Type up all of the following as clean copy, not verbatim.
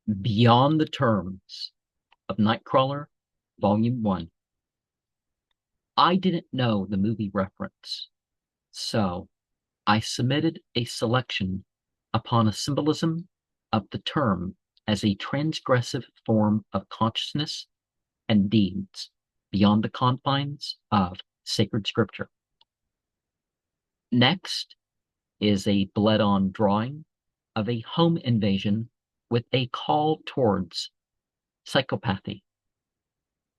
Beyond the Terms of Nightcrawler, Volume 1. I didn't know the movie reference, so I submitted a selection upon a symbolism of the term as a transgressive form of consciousness and deeds beyond the confines of sacred scripture. Next is a bled-on drawing of a home invasion with a call towards psychopathy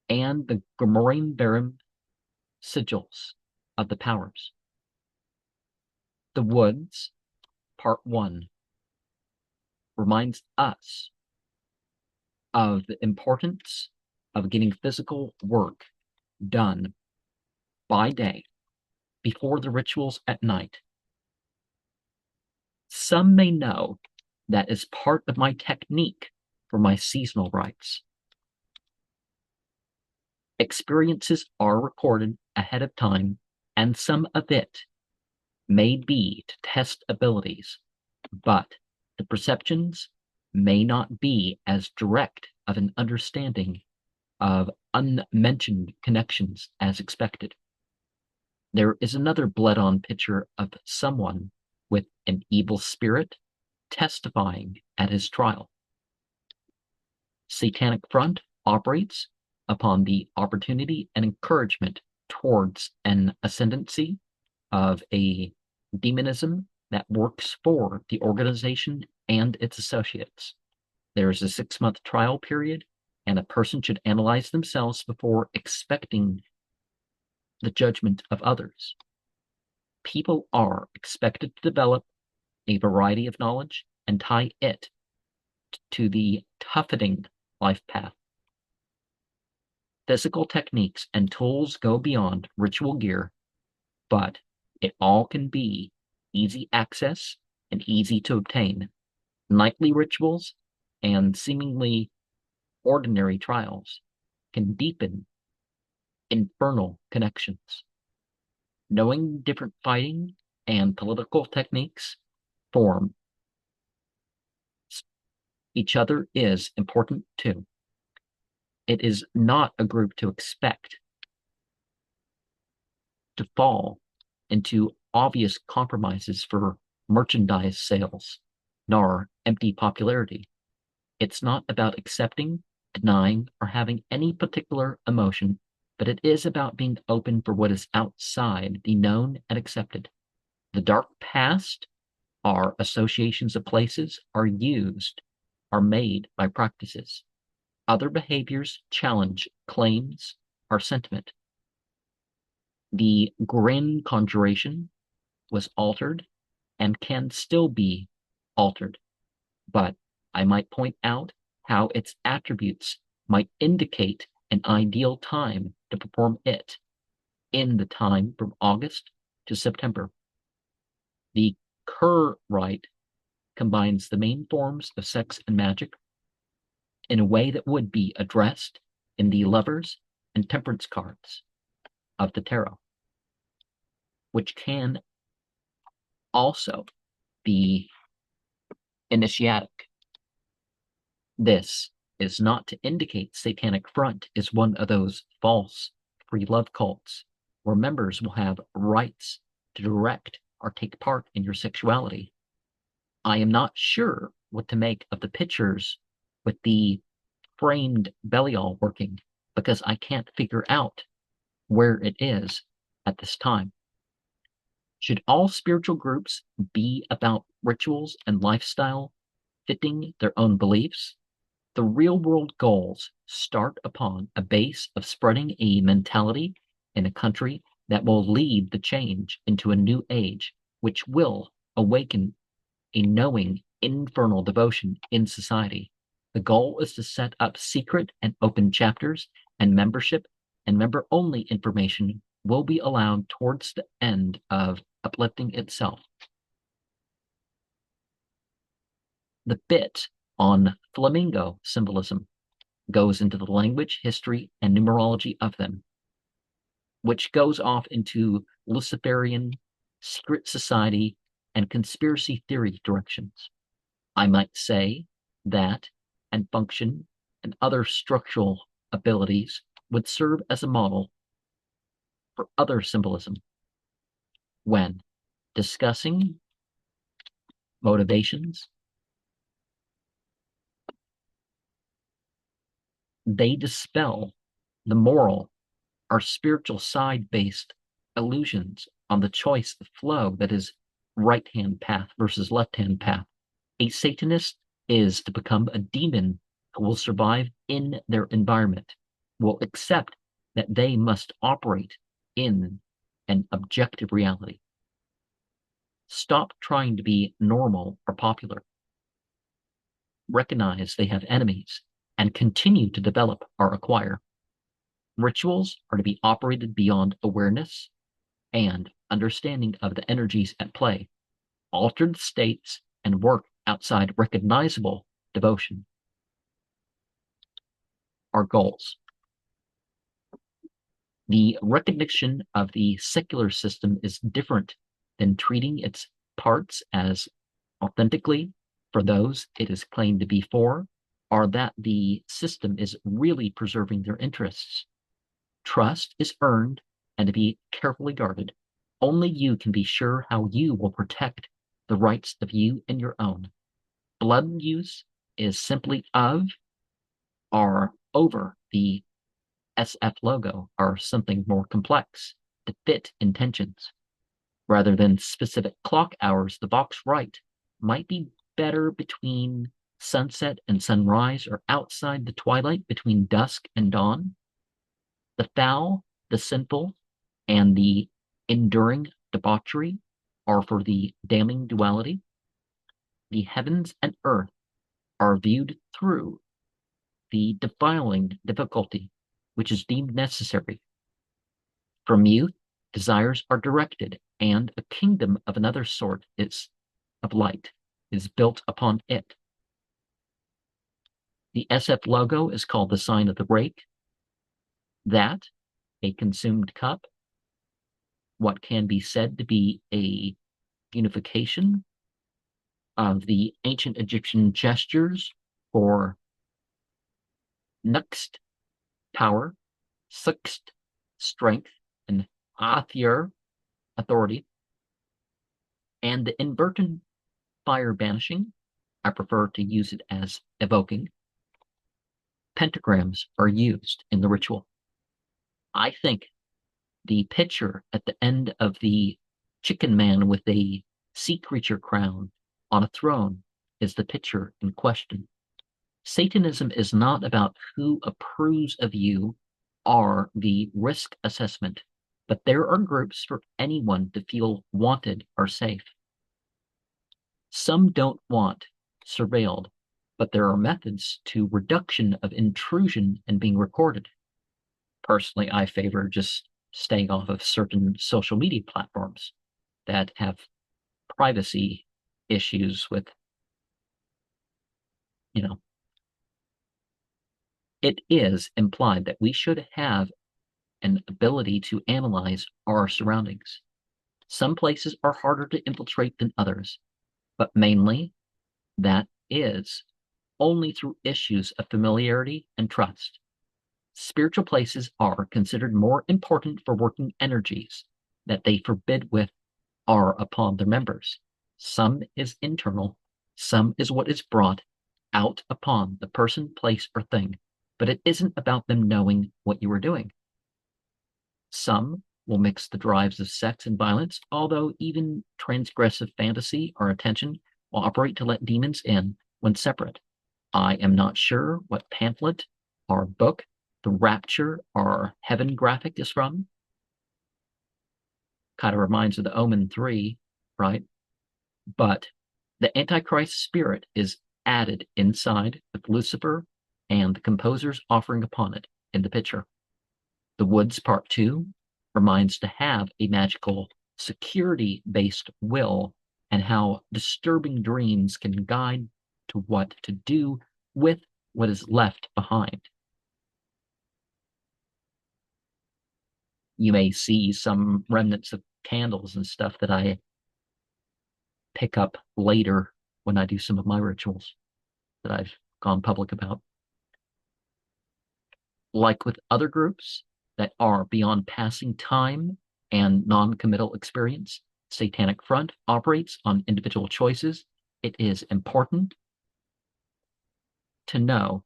and the Gomorrhean sigils of the powers. The Woods, Part 1, reminds us of the importance of getting physical work done by day before the rituals at night. Some may know that is part of my technique for my seasonal rites. Experiences are recorded ahead of time, and some of it may be to test abilities, but the perceptions may not be as direct of an understanding of unmentioned connections as expected. There is another bled-on picture of someone with an evil spirit testifying at his trial. Satanic Front operates upon the opportunity and encouragement towards an ascendancy of a demonism that works for the organization and its associates. There is a 6-month trial period, and a person should analyze themselves before expecting the judgment of others. People are expected to develop a variety of knowledge and tie it to the toughening life path. Physical techniques and tools go beyond ritual gear, but it all can be easy access and easy to obtain. Nightly rituals and seemingly ordinary trials can deepen infernal connections. Knowing different fighting and political techniques form each other is important too. It is not a group to expect to fall into obvious compromises for merchandise sales, nor empty popularity. It's not about accepting, denying, or having any particular emotion, but it is about being open for what is outside the known and accepted. The dark past, our associations of places, are made by practices. Other behaviors challenge claims or sentiment. The Grin conjuration was altered and can still be altered, but I might point out how its attributes might indicate an ideal time to perform it in the time from August to September. The Kerr rite combines the main forms of sex and magic in a way that would be addressed in the Lovers and Temperance cards of the tarot, which can also be initiatic. This is not to indicate Satanic Front is one of those false free love cults where members will have rights to direct or take part in your sexuality. I am not sure what to make of the pictures with the framed Belial working, because I can't figure out where it is at this time. Should all spiritual groups be about rituals and lifestyle fitting their own beliefs? The real world goals start upon a base of spreading a mentality in a country that will lead the change into a new age, which will awaken a knowing infernal devotion in society. The goal is to set up secret and open chapters, and membership and member-only information will be allowed towards the end of uplifting itself. The bit on flamingo symbolism goes into the language, history, and numerology of them, which goes off into Luciferian, secret society, and conspiracy theory directions. I might say that and function and other structural abilities would serve as a model for other symbolism when discussing motivations. They dispel the moral or spiritual side-based illusions on the choice of flow that is right-hand path versus left-hand path. A Satanist is to become a demon who will survive in their environment, will accept that they must operate in an objective reality. Stop trying to be normal or popular. Recognize they have enemies and continue to develop or acquire. Rituals are to be operated beyond awareness and understanding of the energies at play, altered states, and work outside recognizable devotion. Our goals. The recognition of the secular system is different than treating its parts as authentically for those it is claimed to be for, or that the system is really preserving their interests. Trust is earned and to be carefully guarded. Only you can be sure how you will protect the rights of you and your own. Blood use is simply of or over the SF logo or something more complex to fit intentions. Rather than specific clock hours, the box right might be better between sunset and sunrise or outside the twilight between dusk and dawn. The foul, the sinful, and the enduring debauchery are for the damning duality. The heavens and earth are viewed through the defiling difficulty, which is deemed necessary. From youth, desires are directed, and a kingdom of another sort of light is built upon it. The SF logo is called the sign of the rake. That, a consumed cup, what can be said to be a unification of the ancient Egyptian gestures for Nuxt, power, Suxt, strength, and Athir, authority, and the inverted fire banishing. I prefer to use it as evoking. Pentagrams are used in the ritual. I think the picture at the end of the chicken man with a sea creature crown on a throne is the picture in question. Satanism is not about who approves of you or the risk assessment, but there are groups for anyone to feel wanted or safe. Some don't want surveilled, but there are methods to reduction of intrusion and being recorded. Personally, I favor just staying off of certain social media platforms that have privacy issues with, it is implied that we should have an ability to analyze our surroundings. Some places are harder to infiltrate than others, but mainly that is only through issues of familiarity and trust. Spiritual places are considered more important for working energies that they forbid with are upon their members. Some is internal, some is what is brought out upon the person, place, or thing, but it isn't about them knowing what you are doing. Some will mix the drives of sex and violence, although even transgressive fantasy or attention will operate to let demons in when separate. I am not sure what pamphlet or book the Rapture or Heaven graphic is from. Kind of reminds of the Omen 3, right? But the Antichrist spirit is added inside with Lucifer and the composer's offering upon it in the picture. The Woods Part 2 reminds to have a magical security-based will and how disturbing dreams can guide to what to do with what is left behind. You may see some remnants of candles and stuff that I pick up later when I do some of my rituals that I've gone public about. Like with other groups that are beyond passing time and non-committal experience, Satanic Front operates on individual choices. It is important to know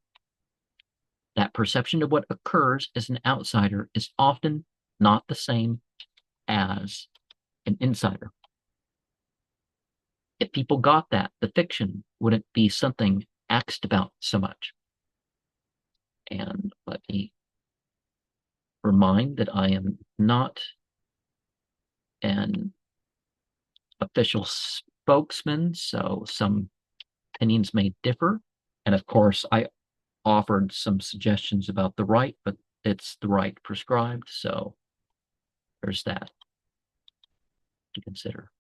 that perception of what occurs as an outsider is often not the same as an insider. If people got that, the fiction wouldn't be something axed about so much. And let me remind that I am not an official spokesman, so some opinions may differ. And of course, I offered some suggestions about the right, but it's the right prescribed, so there's that to consider.